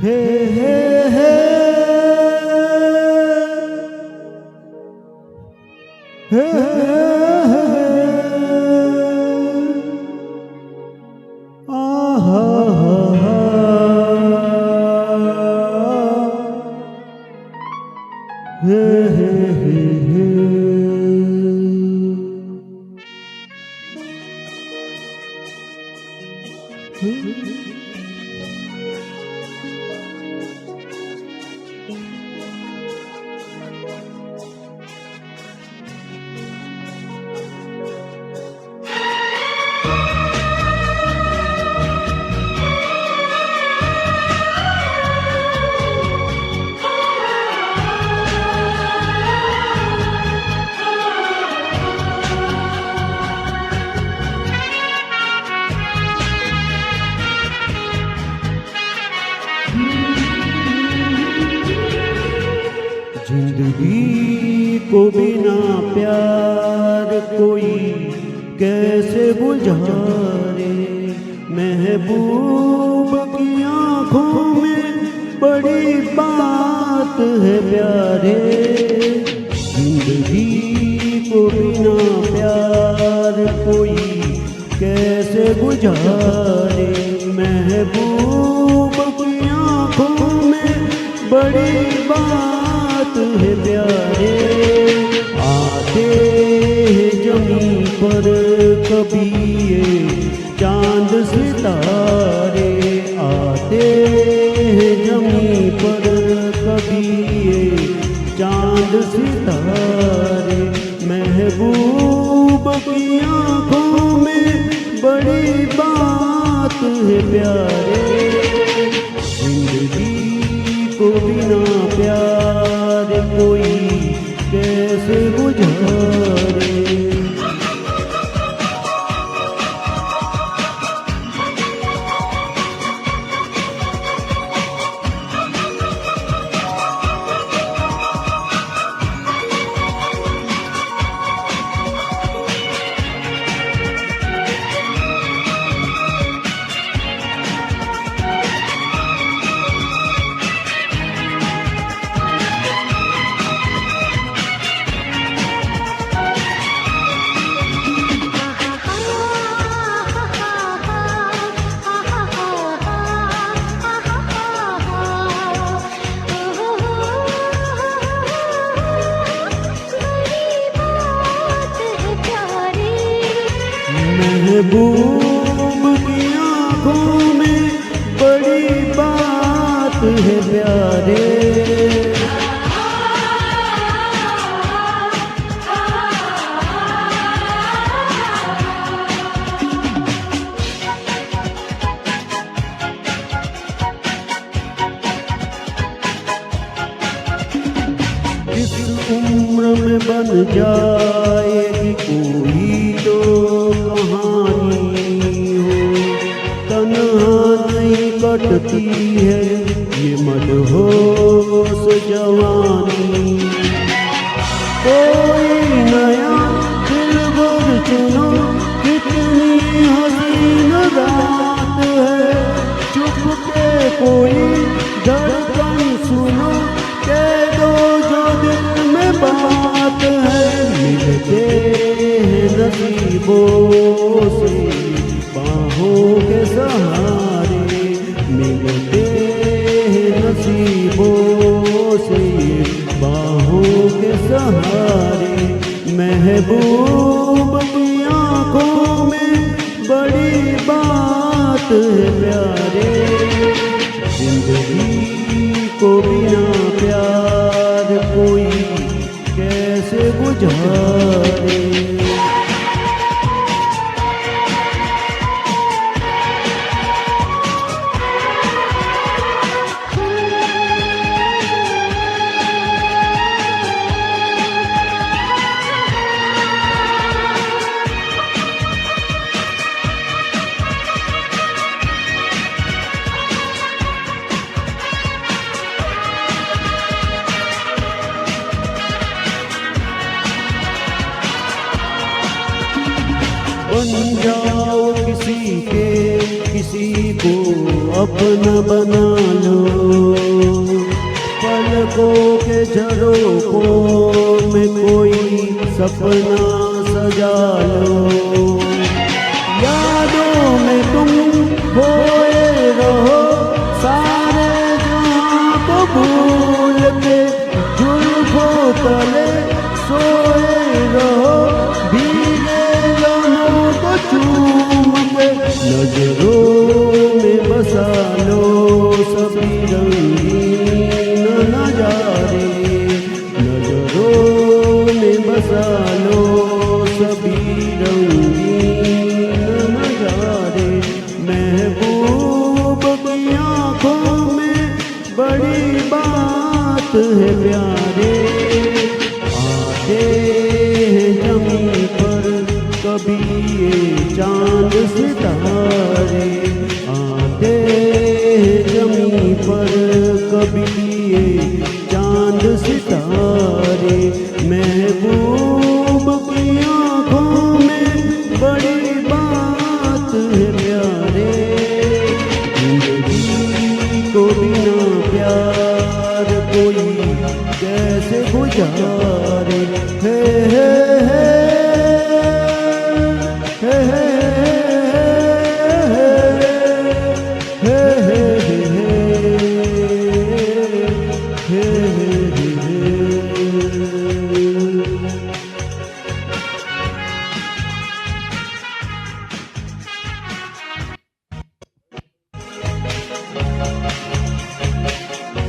हे हे हे हे जिंदगी को बिना प्यार कोई कैसे गुजारे। महबूब की आँखों में बड़ी बात है प्यारे। जिंदगी को बिना प्यार कोई कैसे गुजारे। महबूब की आँखों में बड़ी बात है प्यारे। आते हैं जमीन पर कभी ये चांद सितारे। आते हैं जमीन पर कभी ये चांद सितारे। महबूब की आँखों में बड़ी बात है प्यारे। जिंदगी को बिना प्यार कोई कैसे गुजारे। महबूब की आँखों में बड़ी बात है प्यारे। इस उम्र में बन जाएगी कोई तो कहानी हो। तन्हा नहीं कटती है ये मदहोश जवानी। कोई नया दिलबर चुनो, कितनी हसीन रात है। चुप के कोई धड़कन सुनो, कह दो जो दिल में बात है। मिलते हैं नसीबों से बाहों के सहारे। मिलते हैं नसीबों से बाहों के सहारे। महबूब की आँखों में बड़ी बात है प्यारे। जिंदगी को बिना प्यार कोई कैसे गुजारे। बन जाओ किसी को अपना बना लो, पलकों के झरोखों में कोई सपना सजा लो। यादों में तुम खोए रहो, सारे जहां को भूल के जुल्फों तले सोए रहो, भीगे लम्हों को चूम के नजरों में बसा लो सभी रंगीन नजारे, नजरों में बसा लो सभी रंगीन नजारे। महबूब की आँखों में बड़ी बात है प्यारे, आते हैं जमीन पर कभी ये चांद सितारे, आते हैं जमीन पर कभी ये चांद सितारे। महबूब की आँखों में बड़ी बात है प्यारे, जिंदगी को बिना प्यार कोई कैसे गुजारे।